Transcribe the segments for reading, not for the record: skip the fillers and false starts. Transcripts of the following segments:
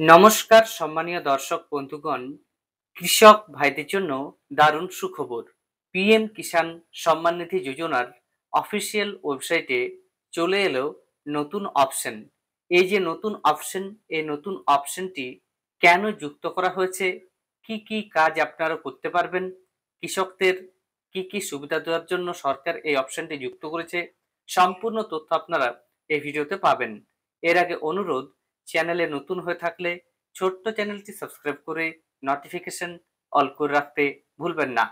নমস্কার সম্মানীয় দর্শক বন্ধুগণ, কৃষক ভাইদের জন্য দারুণ সুখবর। পিএম কিষাণ সম্মান নিধি যোজনার অফিসিয়াল ওয়েবসাইটে চলে এলো নতুন অপশন। এই যে নতুন অপশন, এই নতুন অপশনটি কেন যুক্ত করা হয়েছে, কি কি কাজ আপনারা করতে পারবেন, কৃষকদের কি কি সুবিধা দেওয়ার জন্য সরকার এই অপশনটি যুক্ত করেছে, সম্পূর্ণ তথ্য আপনারা এই ভিডিওতে পাবেন। এর আগে অনুরোধ, চ্যানেলে নতুন হয়ে থাকলে ছোট্ট চ্যানেলটি সাবস্ক্রাইব করে নোটিফিকেশন অল করে রাখতে ভুলবেন না।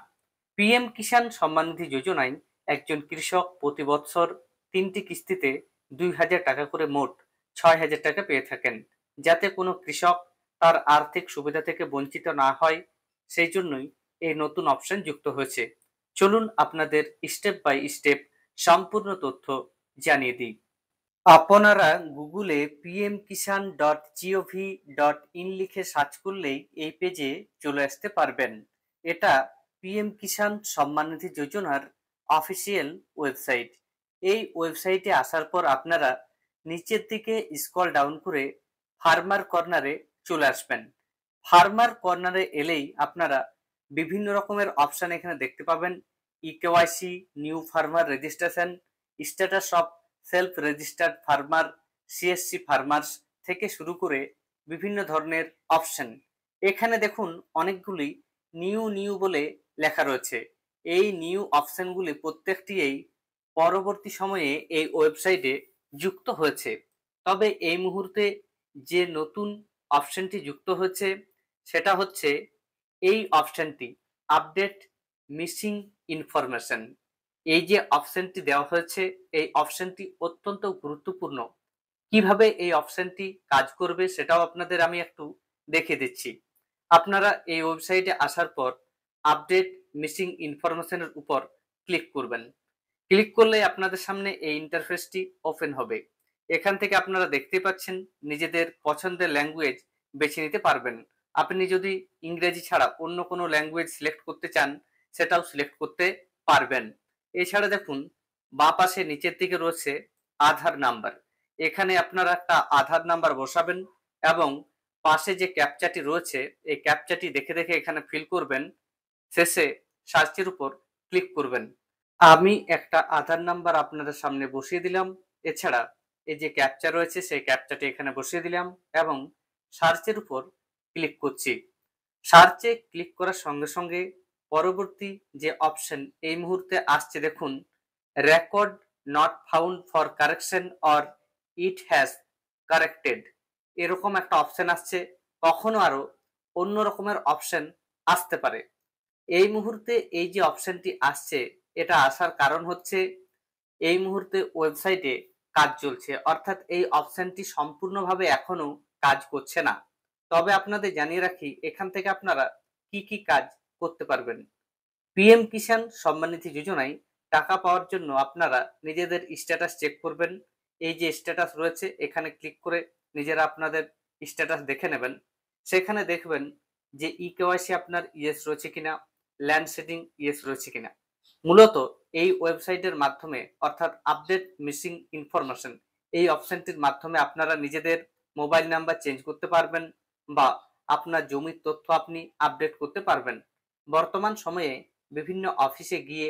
পিএম কিষাণ সম্মান নিধি যোজনায় একজন কৃষক প্রতি বছর 3টি কিস্তিতে 2,000 টাকা করে মোট 6,000 টাকা পেয়ে থাকেন। যাতে কোনো কৃষক তার আর্থিক সুবিধা থেকে বঞ্চিত না হয়, সেই জন্যই এই নতুন অপশন যুক্ত হয়েছে। চলুন আপনাদের স্টেপ বাই স্টেপ সম্পূর্ণ তথ্য জানিয়ে দিই। আপনারা গুগলে pmkisan.gov.in লিখে সার্চ করলেই এই পেজে চলে আসতে পারবেন। এটা পিএম কিষাণ সম্মান নিধি যোজনার অফিসিয়াল ওয়েবসাইট। এই ওয়েবসাইটে আসার পর আপনারা নিচের দিকে স্ক্রল ডাউন করে ফার্মার কর্নারে চলে আসবেন। ফার্মার কর্নারে এলেই আপনারা বিভিন্ন রকমের অপশন এখানে দেখতে পাবেন। EKYC, new farmer registration, status of self registered farmer, CSC farmers থেকে শুরু করে বিভিন্ন ধরনের অপশন। এখানে দেখুন অনেকগুলি নিউ নিউ বলে লেখা রয়েছে। এই নিউ অপশনগুলি প্রত্যেকটি পরবর্তী সময়ে এই ওয়েবসাইটে যুক্ত হয়েছে। তবে এই মুহূর্তে যে নতুন অপশনটি যুক্ত হয়েছে সেটা হচ্ছে এই অপশনটি, আপডেট মিসিং ইনফরমেশন। এই যে অপশনটি দেওয়া হয়েছে, এই অপশনটি অত্যন্ত গুরুত্বপূর্ণ। কিভাবে এই অপশনটি কাজ করবে সেটাও আপনাদের আমি একটু দেখিয়ে দিচ্ছি। আপনারা এই ওয়েবসাইটে আসার পর আপডেট মিসিং ইনফরমেশনের উপর ক্লিক করবেন। ক্লিক করলে আপনাদের সামনে এই ইন্টারফেসটি ওপেন হবে। এখান থেকে আপনারা দেখতে পাচ্ছেন নিজেদের পছন্দের ল্যাঙ্গুয়েজ বেছে নিতে পারবেন। আপনি যদি ইংরেজি ছাড়া অন্য কোনো ল্যাঙ্গুয়েজ সিলেক্ট করতে চান, সেটাও সিলেক্ট করতে পারবেন। এছাড়া দেখুন বাঁ পাশে নিচের দিকে রয়েছে আধার নাম্বার। এখানে আপনারা একটা আধার নাম্বার বসাবেন এবং পাশে যে ক্যাপচাটি রয়েছে এই ক্যাপচাটি দেখে দেখে এখানে ফিল করবেন। শেষে সার্চের উপর ক্লিক করবেন। আমি একটা আধার নাম্বার আপনাদের সামনে বসিয়ে দিলাম। এছাড়া এই যে ক্যাপচা রয়েছে সেই ক্যাপচাটি এখানে বসিয়ে দিলাম এবং সার্চের উপর ক্লিক করছি। সার্চে ক্লিক করার সঙ্গে সঙ্গে পরবর্তী যে অপশন এই মুহূর্তে আসছে দেখুন, record not found for correction or it has corrected, এরকম একটা অপশন আসছে। কখনো আরো অন্য রকমের অপশন আসতে পারে। এই মুহূর্তে এই যে অপশনটি আসছে, এটা আসার কারণ হচ্ছে এই মুহূর্তে ওয়েবসাইটে কাজ চলছে, অর্থাৎ এই অপশনটি সম্পূর্ণভাবে এখনো কাজ করছে না। তবে আপনাদের জানিয়ে রাখি এখান থেকে আপনারা কি কি কাজ করতে পারবেন। পিএম কিষাণ সম্মান নিধি যোজনায় টাকা পাওয়ার জন্য আপনারা নিজেদের স্ট্যাটাস চেক করবেন। এই যে স্ট্যাটাস রয়েছে এখানে ক্লিক করে নিজেরা আপনাদের স্ট্যাটাস দেখে নেবেন। সেখানে দেখবেন যে ইকেওয়াইসি আপনার ইয়েস রয়েছে কিনা, ল্যান্ড সেটিং ইয়েস রয়েছে কিনা। মূলত এই ওয়েবসাইটের মাধ্যমে, অর্থাৎ আপডেট মিসিং ইনফরমেশন, এই অপশনটির মাধ্যমে আপনারা নিজেদের মোবাইল নাম্বার চেঞ্জ করতে পারবেন বা আপনার জমির তথ্য আপনি আপডেট করতে পারবেন। বর্তমান সময়ে বিভিন্ন অফিসে গিয়ে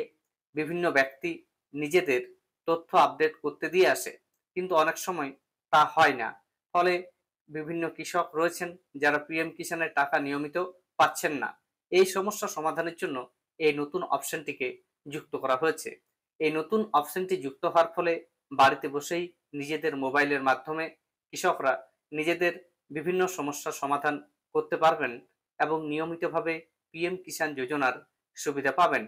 বিভিন্ন ব্যক্তি নিজেদের তথ্য আপডেট করতে দিয়ে আসে, কিন্তু অনেক সময় তা হয় না। ফলে বিভিন্ন কৃষক রয়েছেন যারা পিএম কিষাণের টাকা নিয়মিত পাচ্ছেন না। এই সমস্যা সমাধানের জন্য এই নতুন অপশনটিকে যুক্ত করা হয়েছে। এই নতুন অপশনটি যুক্ত হওয়ার ফলে বাড়িতে বসেই নিজেদের মোবাইলের মাধ্যমে কৃষকরা নিজেদের বিভিন্ন সমস্যার সমাধান করতে পারবেন এবং নিয়মিতভাবে পিএম কিষাণ যোজনার সুবিধা পাবেন।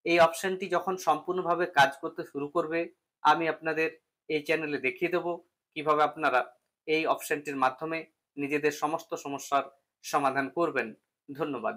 এই অপশনটি যখন সম্পূর্ণভাবে কাজ করতে শুরু করবে, আমি আপনাদের এই চ্যানেলে দেখিয়ে দেব কিভাবে আপনারা এই অপশনটির মাধ্যমে নিজেদের সমস্ত সমস্যার সমাধান করবেন। ধন্যবাদ।